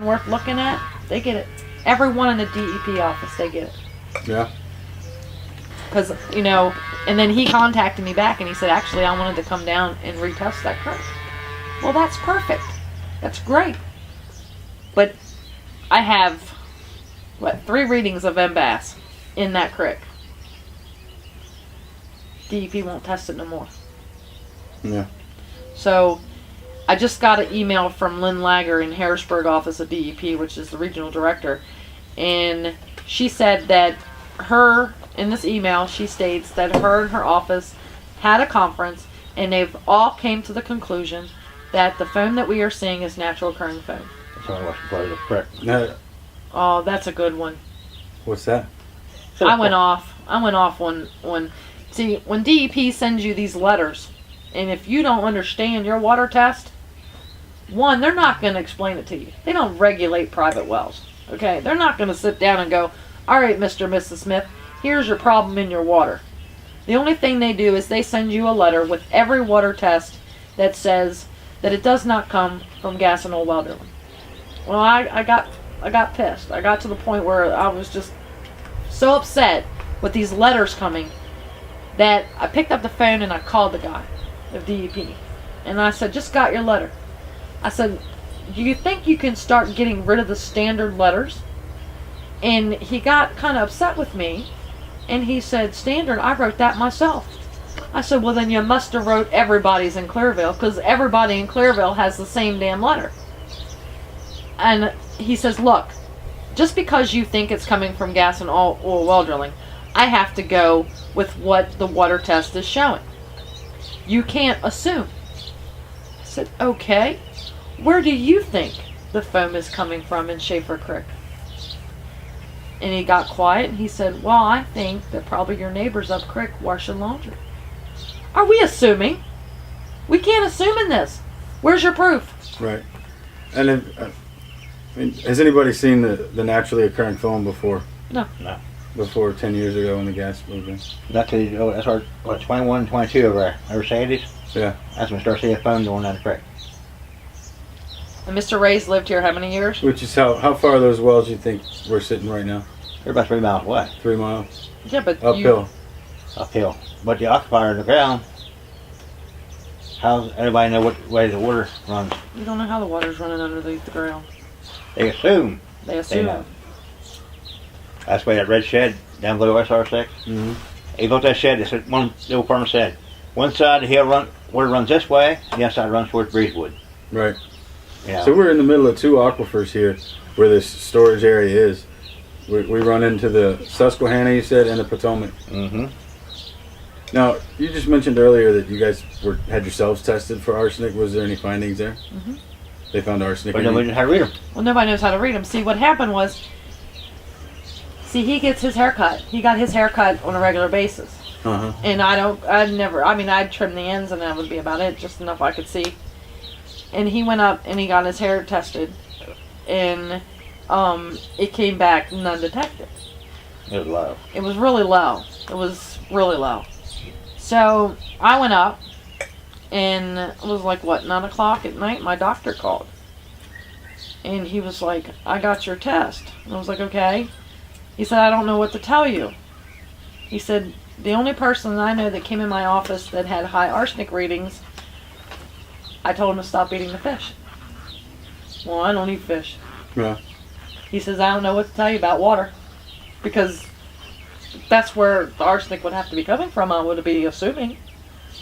worth looking at, they get it. Everyone in the DEP office, they get it. Yeah. Because, you know, and then he contacted me back and he said, actually, I wanted to come down and retest that creek. Well, that's perfect. That's great. But I have, what, 3 readings of MBAS in that creek. DEP won't test it no more. Yeah. So I just got an email from Lynn Lager in Harrisburg office of DEP, which is the regional director, and she said that in this email, she states that her and her office had a conference and they've all came to the conclusion that the foam that we are seeing is natural occurring foam. That's only what's part of the correct. Oh, that's a good one. What's that? I went off when see, when DEP sends you these letters, and if you don't understand your water test, one, they're not going to explain it to you. They don't regulate private wells. Okay? They're not going to sit down and go, all right, Mr. and Mrs. Smith, here's your problem in your water. The only thing they do is they send you a letter with every water test that says that it does not come from gas and oil well drilling. Well, I got pissed. I got to the point where I was just so upset with these letters coming that I picked up the phone and I called the guy of DEP. And I said, just got your letter. I said, do you think you can start getting rid of the standard letters? And he got kind of upset with me. And he said, standard, I wrote that myself. I said, well, then you must have wrote everybody's in Clearville, because everybody in Clearville has the same damn letter. And he says, look, just because you think it's coming from gas and oil well drilling, I have to go with what the water test is showing. You can't assume. I said, okay, where do you think the foam is coming from in Schaefer Creek? And he got quiet and he said, well, I think that probably your neighbors up creek washing laundry. Are we assuming? We can't assume in this. Where's your proof? Right. And I mean, has anybody seen the naturally occurring foam before? No. No. Before 10 years ago when the gas moved in? That's our, what, 21, 22 over Sandy's? Yeah. That's when we start seeing foam going down the creek. And Mr. Ray's lived here how many years? Which is how far are those wells you think we're sitting right now? They're about 3 miles away. 3 miles? Yeah, but uphill. Uphill. But the aquifer in the ground, how does everybody know what way the water runs? You don't know how the water's running underneath the ground. They assume. They assume. know. That's why that red shed down below SR6. Mm-hmm. He built that shed. They said, one little farmer said, one side of the hill water runs this way, the other side runs towards Breezewood. Right. You know? So we're in the middle of 2 aquifers here where this storage area is. We run into the Susquehanna, you said, and the Potomac. Mm-hmm. Now, you just mentioned earlier that you guys had yourselves tested for arsenic. Was there any findings there? Mm-hmm. They found arsenic. But nobody knows how to read them. Well, nobody knows how to read them. See, what happened was, he gets his hair cut. He got his hair cut on a regular basis. Uh-huh. And I'd trim the ends and that would be about it, just enough I could see. And he went up and he got his hair tested. And it came back undetected. It was low. It was really low. It was really low. So I went up, and it was like, what, 9 o'clock at night? My doctor called. And he was like, I got your test. And I was like, okay. He said, I don't know what to tell you. He said, the only person I know that came in my office that had high arsenic readings, I told him to stop eating the fish. Well, I don't eat fish. Yeah. He says, I don't know what to tell you about water. Because that's where the arsenic would have to be coming from, I would be assuming.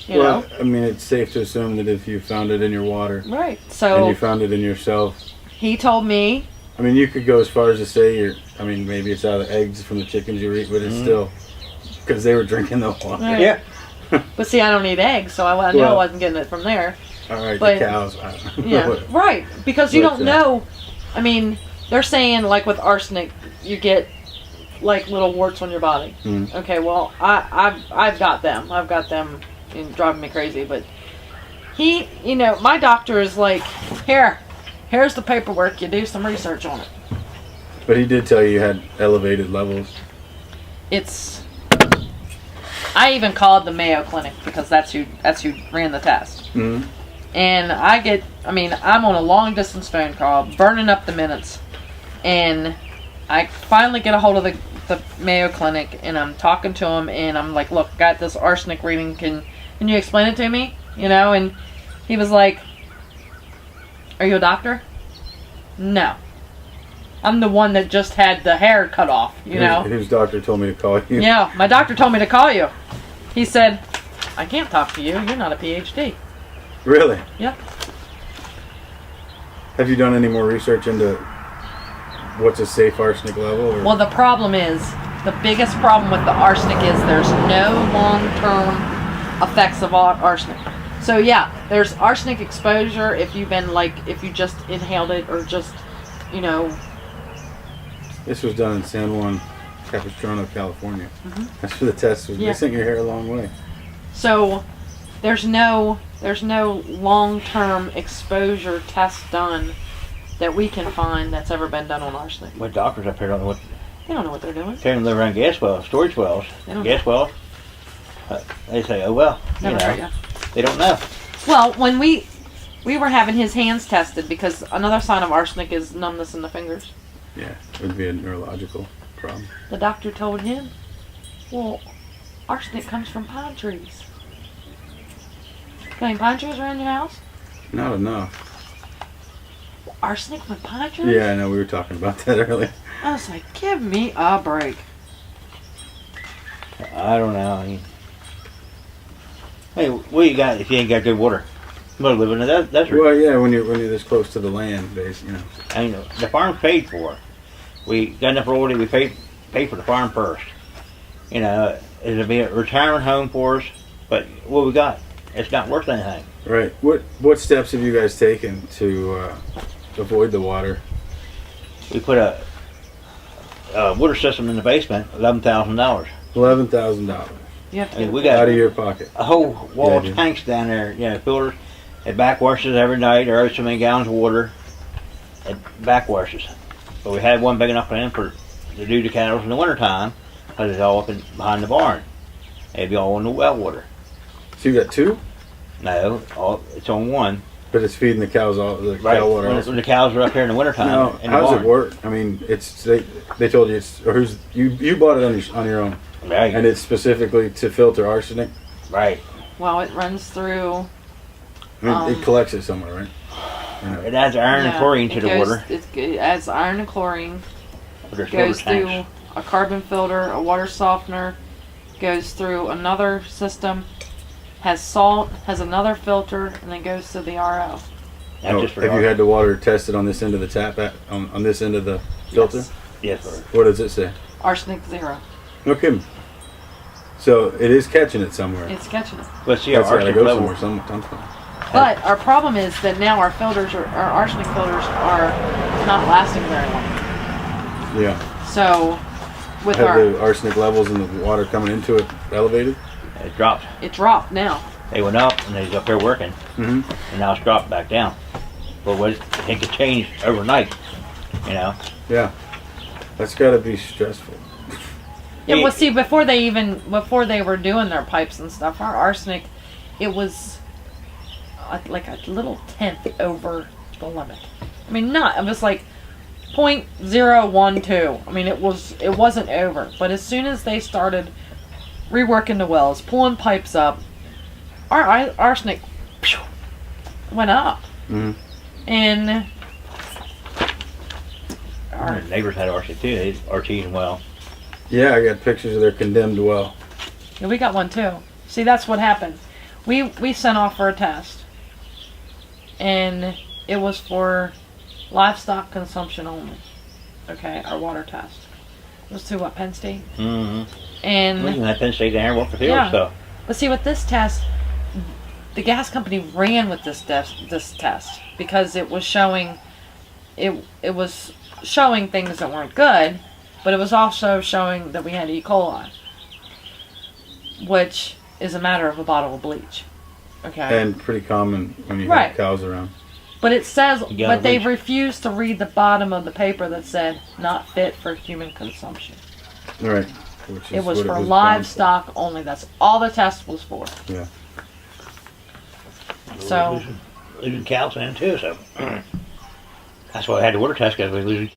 You know? I mean, it's safe to assume that if you found it in your water, right? So and you found it in yourself, he told me. I mean, you could go as far as to say maybe it's out of the eggs from the chickens you eat, but it's still because they were drinking the water. Right. Yeah. But see, I don't eat eggs, so I knew I wasn't getting it from there. All right, but, the cows. Yeah, right. Because you don't know. I mean, they're saying like with arsenic, you get like little warts on your body. Mm. Okay, well, I've got them. I've got them driving me crazy. But he, my doctor is like, here's the paperwork. You do some research on it. But he did tell you had elevated levels. I even called the Mayo Clinic because that's who ran the test. Mm-hmm. And I get I mean, I'm on a long distance phone call, burning up the minutes, and I finally get a hold of the Mayo Clinic, and I'm talking to him, and I'm like, look, got this arsenic reading, can you explain it to me? You know, and he was like, are you a doctor? No. I'm the one that just had the hair cut off, you know. Whose doctor told me to call you? Yeah, my doctor told me to call you. He said, I can't talk to you, you're not a PhD. Really? Yeah. Have you done any more research into what's a safe arsenic level? Or? Well, the problem is, the biggest problem with the arsenic is there's no long-term effects of arsenic. So yeah, there's arsenic exposure if you've been if you just inhaled it or just, you know. This was done in San Juan Capistrano, California. Mm-hmm. That's where the test was. They sent your hair a long way. So there's no long-term exposure test done that we can find that's ever been done on arsenic. What doctors up here don't know what. They don't know what they're doing. Tell them they run gas wells, storage wells, gas wells. They say, oh well, you know, they don't know. Well, when we were having his hands tested, because another sign of arsenic is numbness in the fingers. Yeah, it would be a neurological problem. The doctor told him, well, arsenic comes from pine trees. Got any pine trees around your house? Not enough. Arsenic from pine trees? Yeah, I know, we were talking about that earlier. I was like, give me a break. I don't know. I mean, hey, what you got if you ain't got good water? You better live in the desert. Well, yeah, when you're this close to the land base, you know. I mean, the farm's paid for. We got enough royalty. We pay for the farm first. You know, it'll be a retirement home for us. But what we got, it's not worth anything. Right. What steps have you guys taken to avoid the water? We put a water system in the basement, $11,000. $11,000. You have to I mean, get we got out of your pocket. a whole wall of Yeah, tanks down there, you know, filters. It backwashes every night. There are so many gallons of water. It backwashes. But we had one big enough for him to do the cattle in the wintertime, because it's all up behind the barn. It'd be all in the well water. So you got two? No, it's on one. But it's feeding the cows all the Right. cow water. When the cows are up here in the wintertime. Now, in the how does barn. it work? I mean, it's they told you it's or you bought it on your own, Right. and it's specifically to filter arsenic. Right. Well, it runs through. I mean, it collects it somewhere, right? You know. It adds iron and chlorine to the water. It adds iron and chlorine. But there's Goes filter through tanks. a carbon filter, a water softener. Goes through another system. Has salt. Has another filter, and then goes to the RO. Not just for Have you had the water tested on this end of the tap on this end of the filter? Yes. Yes, sir. What does it say? Arsenic 0. No kidding. So it is catching it somewhere. It's catching it. Let's see our That's gotta arsenic go level. somewhere sometime. But our problem is that now our arsenic filters are not lasting very long. Yeah. So with Have our the arsenic levels in the water coming into it elevated? It dropped. it dropped now. They went up and they was up there working, Mm-hmm. and now it's dropped back down. But it could change overnight, you know. Yeah. That's got to be stressful. Yeah, well, see, before they were doing their pipes and stuff, our arsenic, it was like a little tenth over the limit. I mean, it was like 0.012. I mean, it wasn't over. But as soon as they started reworking the wells, pulling pipes up, our arsenic went up. Mm-hmm. And Our neighbors had arsenic too. They artesian well. Yeah, I got pictures of their condemned well. yeah, we got one too. See, that's what happened. We sent off for a test, and it was for livestock consumption only. Okay, our water test. It was to Penn State. Mm-hmm. And We can let Penn State down here and walk the field Yeah. stuff. but see, with this test, the gas company ran with this test because it was showing was showing things that weren't good, but it was also showing that we had E. coli, which is a matter of a bottle of bleach. Okay. And pretty common when you Right. have cows around. But it says, You gotta but they bleach. refused to read the bottom of the paper that said not fit for human consumption. Right. Which is It was what for bound livestock only. That's all the test was for. Yeah. So losing cows in too. So that's why I had the water test because we were losing